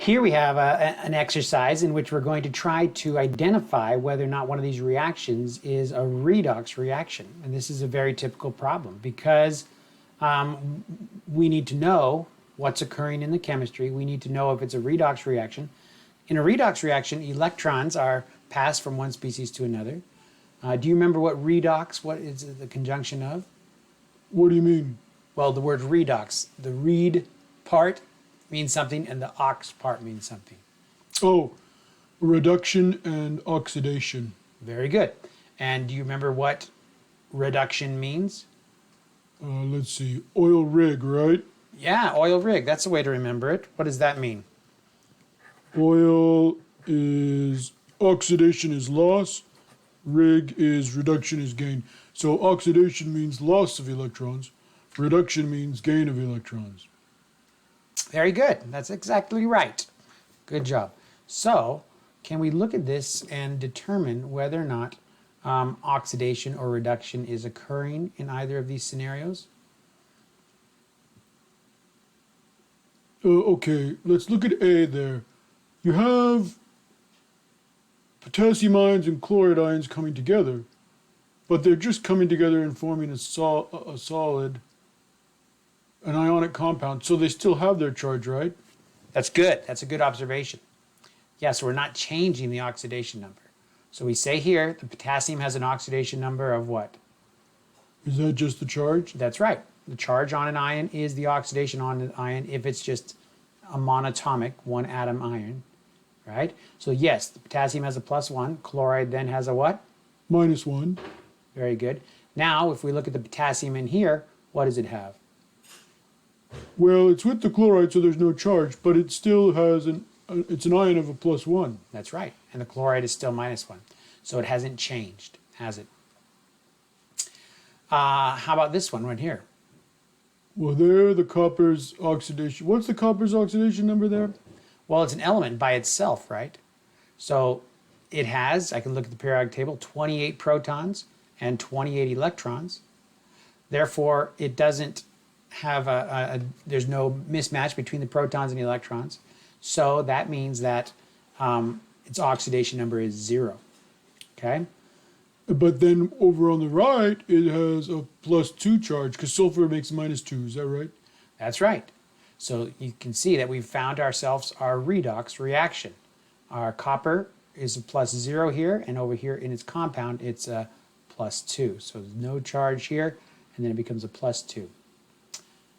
Here we have an exercise in which we're going to try to identify whether or not one of these reactions is a redox reaction. And this is a very typical problem because we need to know what's occurring in the chemistry. We need to know if it's a redox reaction. In a redox reaction, electrons are passed from one species to another. Do you remember what is the conjunction of? What do you mean? Well, the word redox, the read part means something and the ox part means something. Oh, reduction and oxidation. Very good. And do you remember what reduction means? Let's see, oil rig, right? Yeah, oil rig. That's a way to remember it. What does that mean? Oil is oxidation is loss, rig is reduction is gain. So oxidation means loss of electrons, reduction means gain of electrons. Very good. That's exactly right. Good job. So, can we look at this and determine whether or not oxidation or reduction is occurring in either of these scenarios? Okay, let's look at A there. You have potassium ions and chloride ions coming together, but they're just coming together and forming a solid, an ionic compound, so they still have their charge, right? That's good. That's a good observation. Yes, we're not changing the oxidation number. So we say here the potassium has an oxidation number of what? Is that just the charge? That's right. The charge on an ion is the oxidation on an ion if it's just a monatomic, one atom ion, right? So yes, the potassium has a +1. Chloride then has a what? -1. Very good. Now, if we look at the potassium in here, what does it have? Well, it's with the chloride, so there's no charge, but it still has it's an ion of a +1. That's right. And the chloride is still -1. So it hasn't changed, has it? How about this one right here? Well, there, the copper's oxidation. What's the copper's oxidation number there? Well, it's an element by itself, right? So it has, I can look at the periodic table, 28 protons and 28 electrons. Therefore, it doesn't have there's no mismatch between the protons and the electrons. So that means that its oxidation number is 0, okay? But then over on the right, it has a +2 charge, because sulfur makes -2, is that right? That's right. So you can see that we've found ourselves our redox reaction. Our copper is a +0 here, and over here in its compound, it's a +2. So there's no charge here, and then it becomes a +2.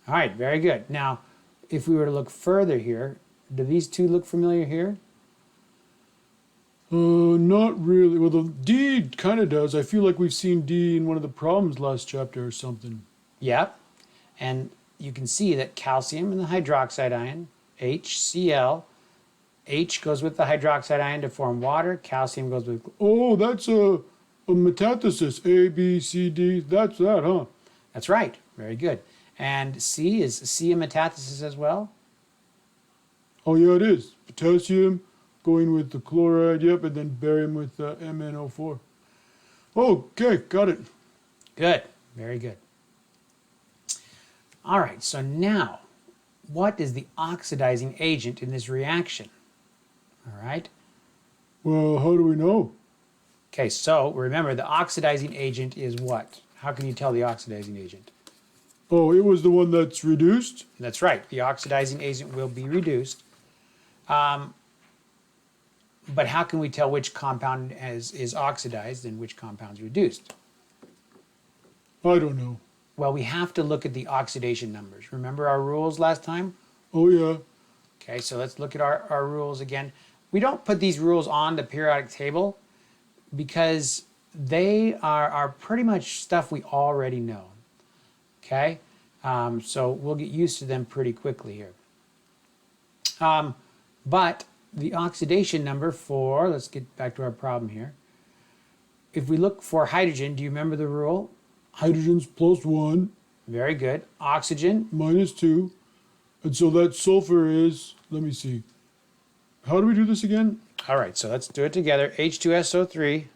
All right, very good. Now, if we were to look further here, do these two look familiar here? Not really. Well, the D kind of does. I feel like we've seen D in one of the problems last chapter or something. Yep. And you can see that calcium and the hydroxide ion, HCl, H goes with the hydroxide ion to form water, calcium goes with... Oh, that's a metathesis, A, B, C, D. That's that, huh? That's right. Very good. And C, is C a metathesis as well? Oh, yeah, it is. Potassium going with the chloride, yep, and then barium with MnO4. Okay, got it. Good. Very good. All right, so now, what is the oxidizing agent in this reaction? All right. Well, how do we know? Okay, so remember the oxidizing agent is what? How can you tell the oxidizing agent? Oh, it was the one that's reduced? That's right. The oxidizing agent will be reduced. But how can we tell which compound is oxidized and which compound is reduced? I don't know. Well, we have to look at the oxidation numbers. Remember our rules last time? Oh, yeah. Okay, so let's look at our rules again. We don't put these rules on the periodic table because they are pretty much stuff we already know. Okay, so we'll get used to them pretty quickly here. But the oxidation number for, let's get back to our problem here. If we look for hydrogen, do you remember the rule? Hydrogen's +1. Very good. Oxygen? -2. And so that sulfur is, let me see. How do we do this again? All right, so let's do it together. H2SO3.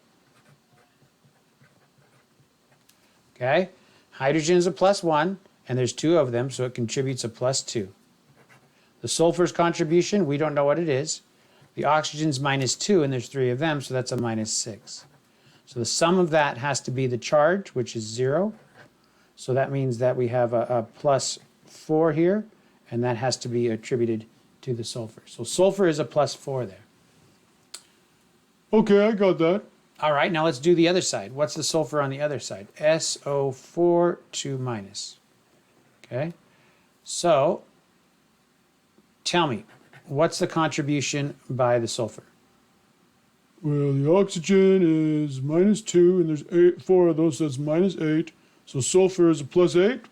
Okay, hydrogen is a +1, and there's 2 of them, so it contributes a +2. The sulfur's contribution, we don't know what it is. The oxygen's -2, and there's 3 of them, so that's a -6. So the sum of that has to be the charge, which is 0. So that means that we have a +4 here, and that has to be attributed to the sulfur. So sulfur is a +4 there. Okay, I got that. All right, now let's do the other side. What's the sulfur on the other side? SO4, 2-. Okay, so tell me, what's the contribution by the sulfur? Well, the oxygen is -2, and there's 4 of those, so that's -8. So sulfur is a +8.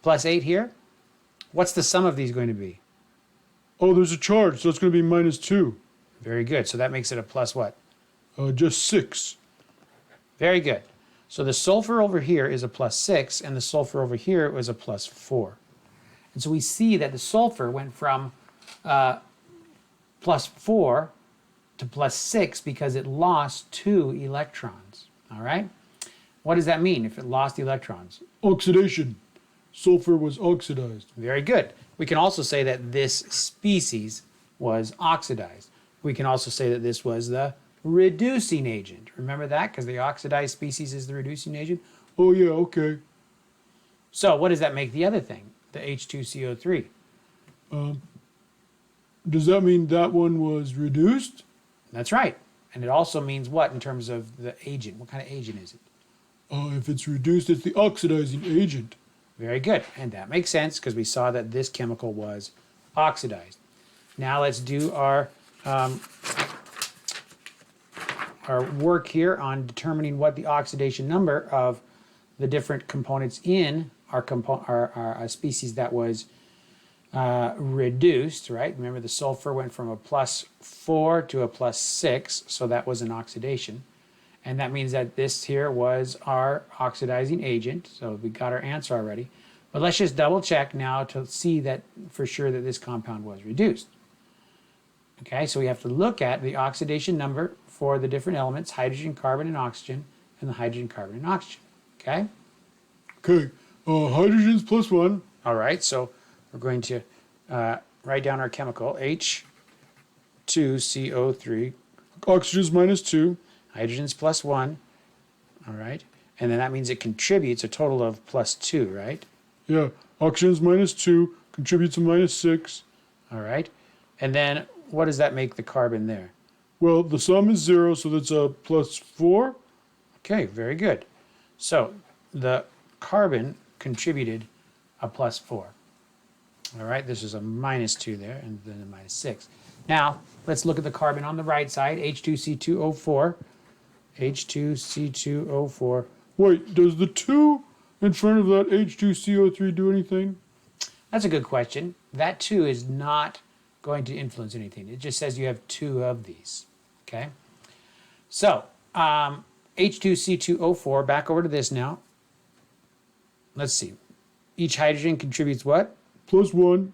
+8 here. What's the sum of these going to be? Oh, there's a charge, so it's going to be -2. Very good. So that makes it a plus what? Just 6. Very good. So the sulfur over here is a +6, and the sulfur over here was a +4. And so we see that the sulfur went from +4 to +6 because it lost 2 electrons. All right? What does that mean if it lost electrons? Oxidation. Sulfur was oxidized. Very good. We can also say that this species was oxidized. We can also say that this was the reducing agent. Remember that? Because the oxidized species is the reducing agent. Oh, yeah, okay. So what does that make the other thing? The H2CO3. Does that mean that one was reduced? That's right. And it also means what in terms of the agent? What kind of agent is it? If it's reduced, it's the oxidizing agent. Very good. And that makes sense because we saw that this chemical was oxidized. Now let's do our work here on determining what the oxidation number of the different components in our species that was reduced, right? Remember the sulfur went from a +4 to a +6, so that was an oxidation. And that means that this here was our oxidizing agent. So we got our answer already. But let's just double check now to see that for sure that this compound was reduced. Okay, so we have to look at the oxidation number for the different elements, hydrogen, carbon, and oxygen, and the hydrogen, carbon, and oxygen. Okay? Okay, hydrogen's +1. All right, so we're going to write down our chemical, H2CO3. Oxygen's -2. Hydrogen's +1. All right, and then that means it contributes a total of +2, right? Yeah, oxygen's -2, contributes a -6. All right, and then what does that make the carbon there? Well, the sum is 0, so that's a +4. Okay, very good. So the carbon contributed a +4. All right, this is a -2 there, and then a -6. Now, let's look at the carbon on the right side, H2C2O4. H2C2O4. Wait, does the 2 in front of that H2CO3 do anything? That's a good question. That 2 is not going to influence anything. It just says you have 2 of these. Okay? So, H2C2O4, back over to this now. Let's see. Each hydrogen contributes what? +1.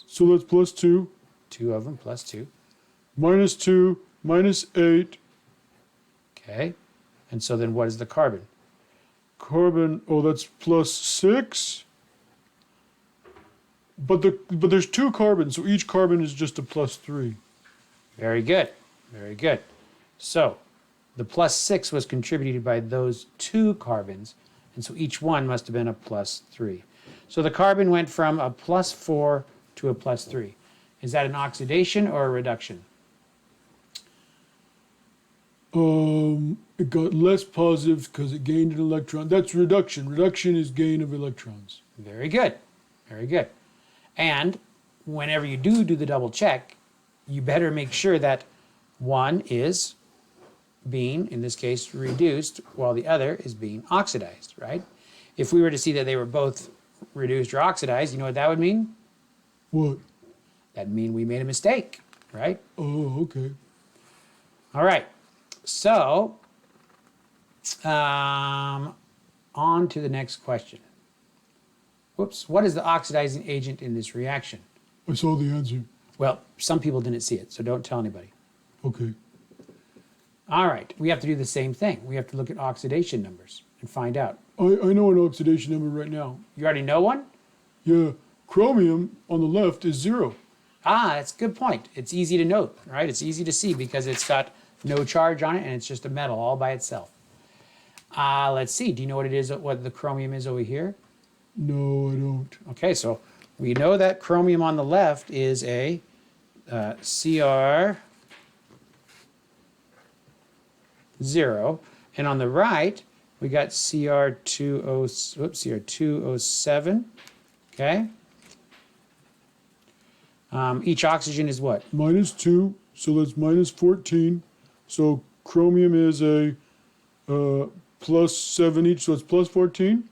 So that's +2. 2 of them, +2. -2, -8. Okay. And so then what is the carbon? Carbon, oh, that's +6. But there's 2 carbons, so each carbon is just a +3. Very good. Very good. So the +6 was contributed by those 2 carbons, and so each one must have been a +3. So the carbon went from a +4 to a +3. Is that an oxidation or a reduction? It got less positive because it gained an electron. That's reduction. Reduction is gain of electrons. Very good. Very good. And whenever you do the double check, you better make sure that one is being, in this case, reduced while the other is being oxidized, right? If we were to see that they were both reduced or oxidized, you know what that would mean? What? That'd mean we made a mistake, right? Oh, okay. All right. So, on to the next question. Whoops. What is the oxidizing agent in this reaction? I saw the answer. Well, some people didn't see it, so don't tell anybody. Okay. All right. We have to do the same thing. We have to look at oxidation numbers and find out. I know an oxidation number right now. You already know one? Yeah. chromium on the left is 0. Ah, that's a good point. It's easy to note, right? It's easy to see because it's got no charge on it and it's just a metal all by itself. Let's see. Do you know what it is, what the chromium is over here? No, I don't. Okay, so we know that chromium on the left is a Cr0, and on the right we got Cr207. Okay. Each oxygen is what? -2, so that's -14. So chromium is a +7 each, so it's +14.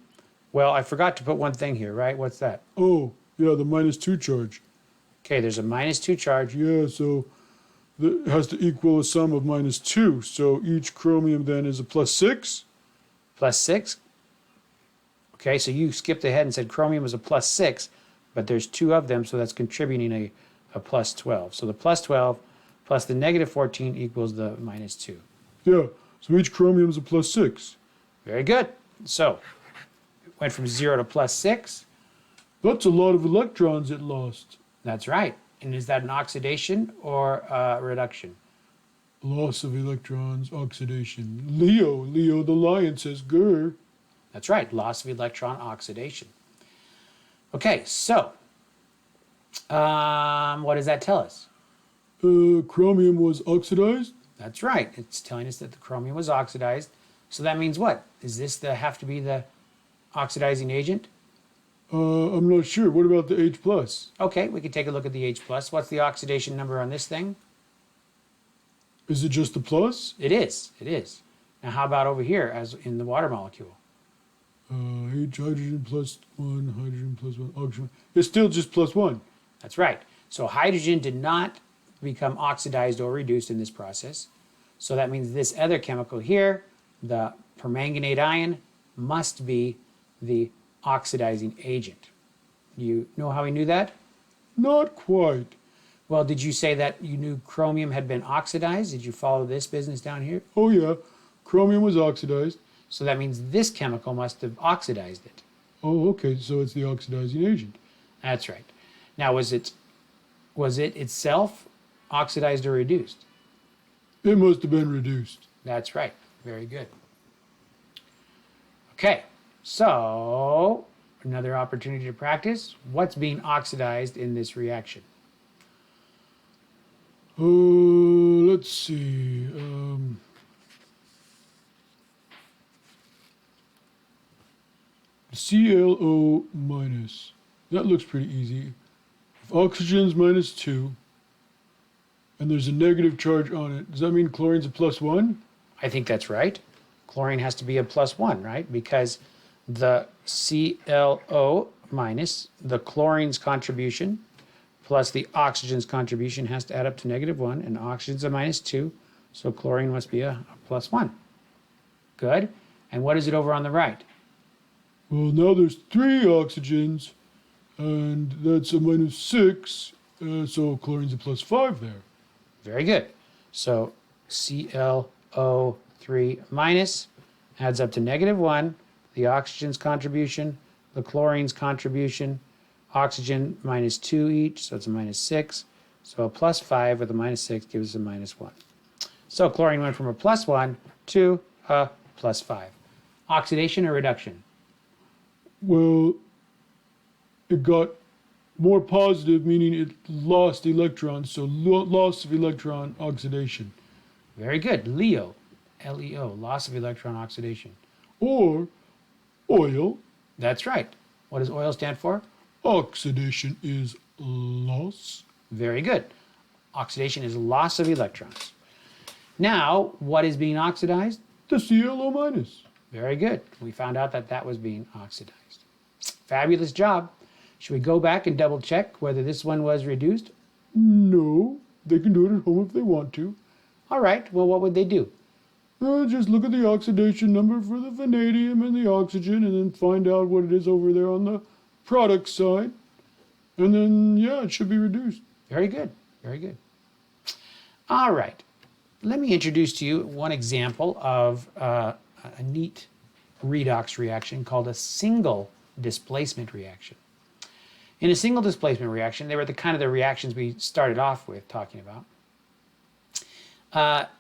Well, I forgot to put one thing here, right? What's that? Oh, yeah, the -2 charge. Okay, there's a -2 charge. Yeah, so that has to equal a sum of -2. So each chromium then is a +6. +6. Okay, so you skipped ahead and said chromium was a +6, but there's 2 of them, so that's contributing a +12. So the +12 plus the -14 equals the -2. Yeah, so each chromium is a +6. Very good. So it went from 0 to +6. That's a lot of electrons it lost. That's right. And is that an oxidation or a reduction? Loss of electrons, oxidation. Leo the lion says grr. That's right. Loss of electron oxidation. Okay, so what does that tell us? Chromium was oxidized. That's right. It's telling us that the chromium was oxidized. So that means what? Is this have to be the oxidizing agent? I'm not sure. What about the H+? Okay, we can take a look at the H+. What's the oxidation number on this thing? Is it just the plus? It is. It is. Now how about over here as in the water molecule? H hydrogen +1, hydrogen +1, oxygen. It's still just +1. That's right. So hydrogen did not become oxidized or reduced in this process. So that means this other chemical here, the permanganate ion, must be the oxidizing agent. You know how we knew that? Not quite. Well, did you say that you knew chromium had been oxidized? Did you follow this business down here? Oh yeah, chromium was oxidized. So that means this chemical must have oxidized it. Oh, okay, so it's the oxidizing agent. That's right. Now, was it itself oxidized or reduced? It must have been reduced. That's right. Very good. Okay, so another opportunity to practice. What's being oxidized in this reaction? Let's see. ClO minus. That looks pretty easy. If oxygen's -2 and there's a negative charge on it, does that mean chlorine's a +1? I think that's right. Chlorine has to be a +1, right? Because the ClO minus, the chlorine's contribution, plus the oxygen's contribution has to add up to -1, and oxygen's a -2, so chlorine must be a +1. Good. And what is it over on the right? Well, now there's 3 oxygens, and that's a -6, so chlorine's a +5 there. Very good. So ClO3 minus adds up to -1, the oxygen's contribution, the chlorine's contribution, oxygen -2 each, so it's a -6. So a +5 with a -6 gives us a -1. So chlorine went from a +1 to a +5. Oxidation or reduction? Well, it got more positive, meaning it lost electrons, so loss of electron oxidation. Very good. Leo, L-E-O, loss of electron oxidation. Or oil. That's right. What does oil stand for? Oxidation is loss. Very good. Oxidation is loss of electrons. Now, what is being oxidized? The ClO minus. Very good. We found out that that was being oxidized. Fabulous job. Should we go back and double check whether this one was reduced? No, they can do it at home if they want to. All right. Well, what would they do? Just look at the oxidation number for the vanadium and the oxygen and then find out what it is over there on the product side. And then, yeah, it should be reduced. Very good. Very good. All right. Let me introduce to you one example of a neat redox reaction called a single displacement reaction. In a single displacement reaction, they were the kind of the reactions we started off with talking about.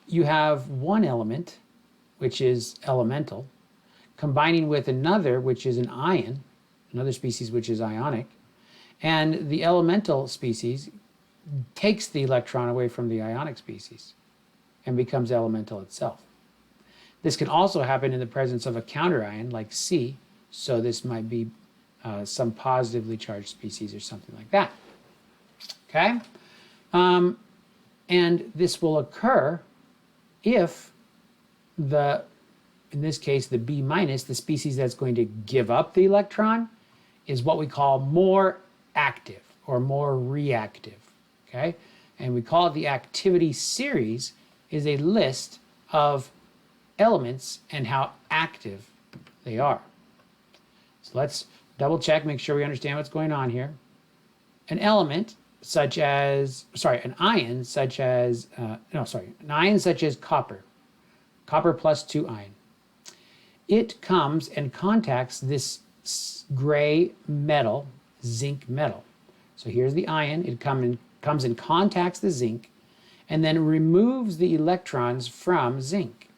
You have one element, which is elemental, combining with another, which is an ion, another species which is ionic, and the elemental species takes the electron away from the ionic species and becomes elemental itself. This can also happen in the presence of a counterion like C, so this might be some positively charged species or something like that. Okay? And this will occur if in this case, the B minus, the species that's going to give up the electron, is what we call more active or more reactive. Okay? And we call it the activity series is a list of elements and how active they are. So let's double check, make sure we understand what's going on here. An element such as, an ion such as, an ion such as copper plus 2 ion. It comes and contacts this gray metal, zinc metal. So here's the ion, it comes and contacts the zinc and then removes the electrons from zinc.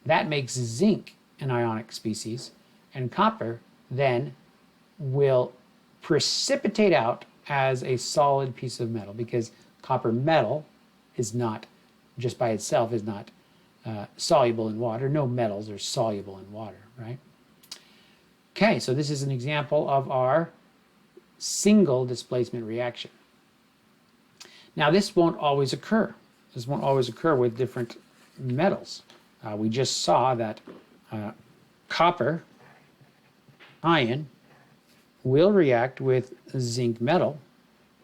That makes zinc an ionic species, and copper then will precipitate out as a solid piece of metal, because copper metal is not, just by itself, is not soluble in water. No metals are soluble in water, right? Okay, so this is an example of our single displacement reaction. Now, this won't always occur. This won't always occur with different metals. We just saw that copper ion will react with zinc metal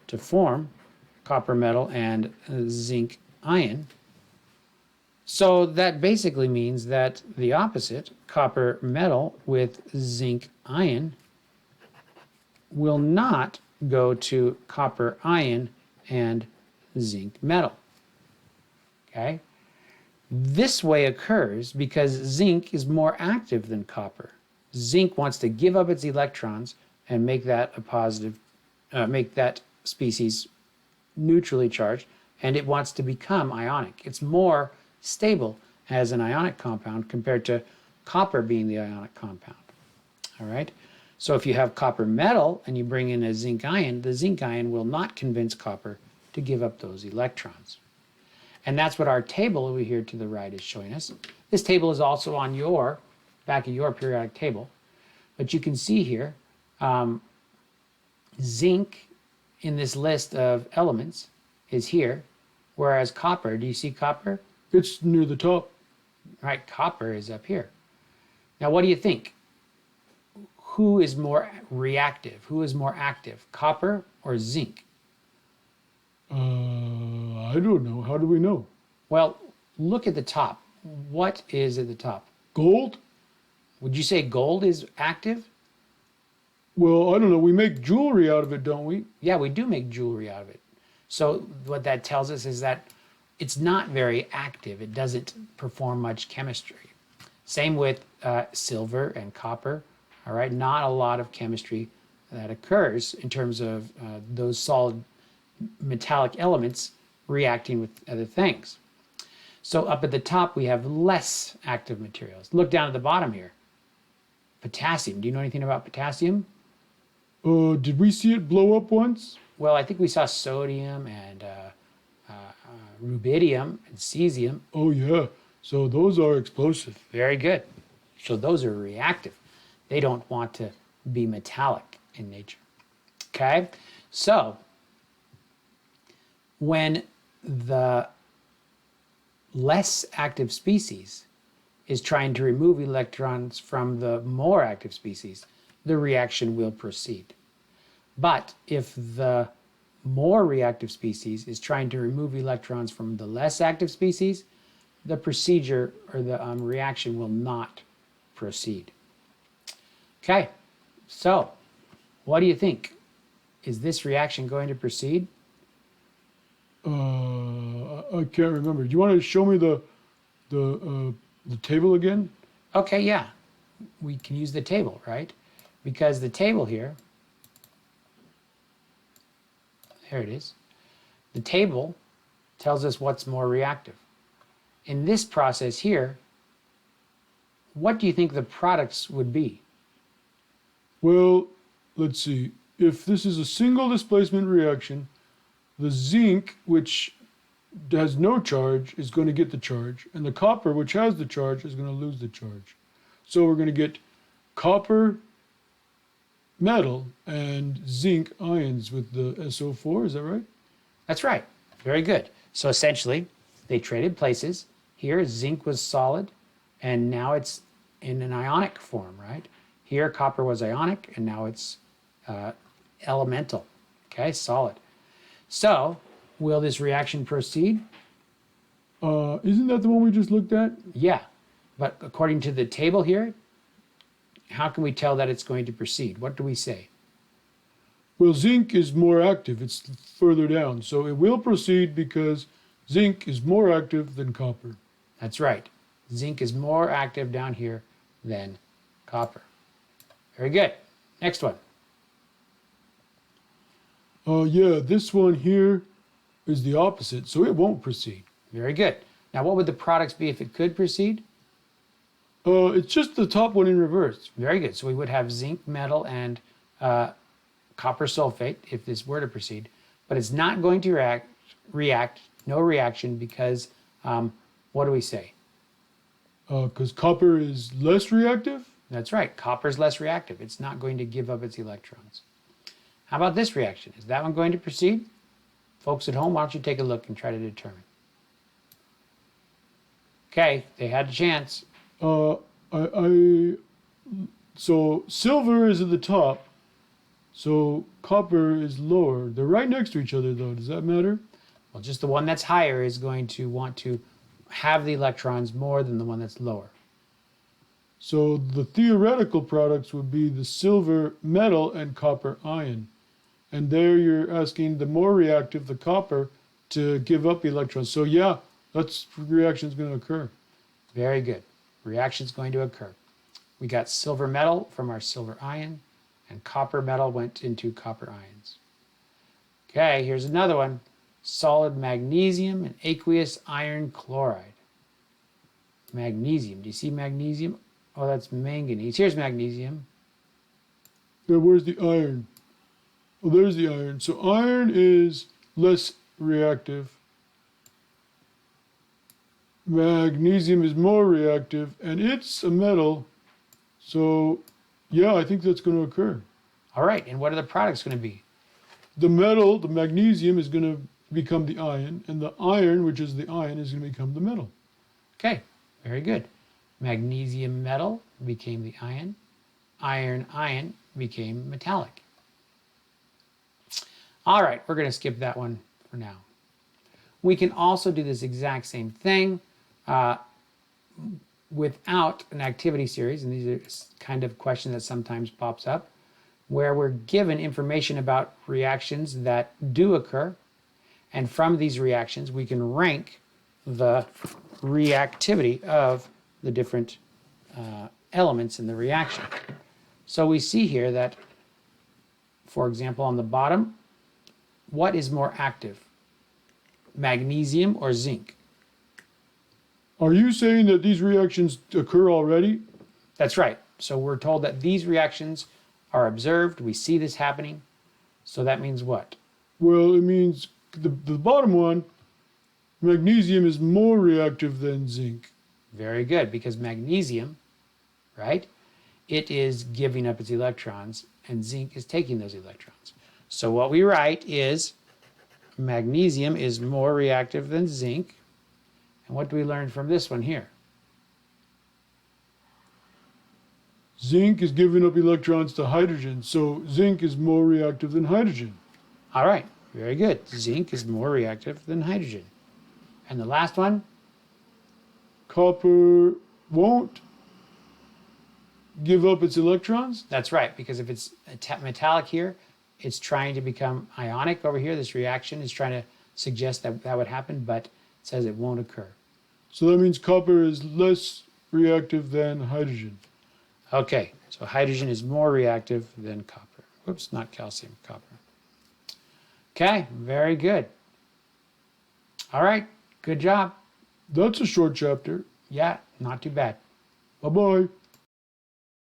to form copper metal and zinc ion. So that basically means that the opposite, copper metal with zinc ion, will not go to copper ion and zinc metal. Okay? This way occurs because zinc is more active than copper. Zinc wants to give up its electrons and make that a positive, make that species neutrally charged, and it wants to become ionic. It's more stable as an ionic compound compared to copper being the ionic compound. All right? So if you have copper metal and you bring in a zinc ion, the zinc ion will not convince copper to give up those electrons. And that's what our table over here to the right is showing us. This table is also on your back of your periodic table. But you can see here, zinc in this list of elements is here, whereas copper, do you see copper? It's near the top. Right, copper is up here. Now, what do you think? Who is more reactive? Who is more active, copper or zinc? I don't know. How do we know? Well, look at the top. What is at the top? Gold? Would you say gold is active? Well, I don't know. We make jewelry out of it, don't we? Yeah, we do make jewelry out of it. So what that tells us is that it's not very active. It doesn't perform much chemistry. Same with silver and copper. All right, not a lot of chemistry that occurs in terms of those solid metallic elements reacting with other things. So up at the top, we have less active materials. Look down at the bottom here. Potassium. Do you know anything about potassium? Did we see it blow up once? Well, I think we saw sodium and rubidium and cesium. Oh, yeah. So those are explosive. Very good. So those are reactive. They don't want to be metallic in nature. Okay? So when the less active species is trying to remove electrons from the more active species, the reaction will proceed. But if the more reactive species is trying to remove electrons from the less active species, the procedure or the reaction will not proceed. Okay, so what do you think? Is this reaction going to proceed? I can't remember. Do you want to show me the table again? Okay, yeah. We can use the table, right? Because the table here There it is. The table tells us what's more reactive. In this process here, what do you think the products would be? Well, let's see. If this is a single displacement reaction, the zinc, which has no charge, is going to get the charge, and the copper, which has the charge, is going to lose the charge. So we're going to get copper metal and zinc ions with the SO4, is that right? That's right. Very good. So essentially, they traded places. Here, zinc was solid, and now it's in an ionic form, right? Here, copper was ionic, and now it's elemental, okay, solid. So, will this reaction proceed? Isn't that the one we just looked at? Yeah, but according to the table here, how can we tell that it's going to proceed? What do we say? Well, zinc is more active. It's further down. So it will proceed because zinc is more active than copper. That's right. Zinc is more active down here than copper. Very good. Next one. Yeah, this one here is the opposite, so it won't proceed. Very good. Now, what would the products be if it could proceed? It's just the top one in reverse. Very good. So we would have zinc metal and copper sulfate if this were to proceed, but it's not going to react, no reaction, because what do we say? Because copper is less reactive? That's right. Copper is less reactive. It's not going to give up its electrons. How about this reaction? Is that one going to proceed? Folks at home, why don't you take a look and try to determine? Okay, they had a chance. So silver is at the top, so copper is lower. They're right next to each other, though. Does that matter? Well, just the one that's higher is going to want to have the electrons more than the one that's lower. So the theoretical products would be the silver metal and copper ion. And there you're asking the more reactive, the copper, to give up electrons. So yeah, that's reaction's going to occur. Very good. Reaction's going to occur. We got silver metal from our silver ion, and copper metal went into copper ions. Okay, here's another one. Solid magnesium and aqueous iron chloride. Magnesium. Do you see magnesium? Oh, that's manganese. Here's magnesium. Now where's the iron? Oh, there's the iron. So iron is less reactive. Magnesium is more reactive, and it's a metal. So, yeah, I think that's going to occur. All right, and what are the products going to be? The metal, the magnesium, is going to become the ion, and the iron, which is the ion, is going to become the metal. Okay, very good. Magnesium metal became the ion. Iron ion became metallic. All right, we're going to skip that one for now. We can also do this exact same thing without an activity series, and these are kind of questions that sometimes pops up, where we're given information about reactions that do occur, and from these reactions we can rank the reactivity of the different elements in the reaction. So we see here that, for example, on the bottom, what is more active? Magnesium or zinc? Are you saying that these reactions occur already? That's right. So we're told that these reactions are observed. We see this happening. So that means what? Well, it means the bottom one, magnesium is more reactive than zinc. Very good, because magnesium, right, it is giving up its electrons, and zinc is taking those electrons. So what we write is magnesium is more reactive than zinc. And what do we learn from this one here? Zinc is giving up electrons to hydrogen, so zinc is more reactive than hydrogen. All right, very good. Zinc is more reactive than hydrogen. And the last one? Copper won't give up its electrons? That's right, because if it's metallic here, it's trying to become ionic over here. This reaction is trying to suggest that that would happen, but it says it won't occur. So that means copper is less reactive than hydrogen. Okay, so hydrogen is more reactive than copper. Whoops, not calcium, copper. Okay, very good. All right, good job. That's a short chapter. Yeah, not too bad. Bye bye.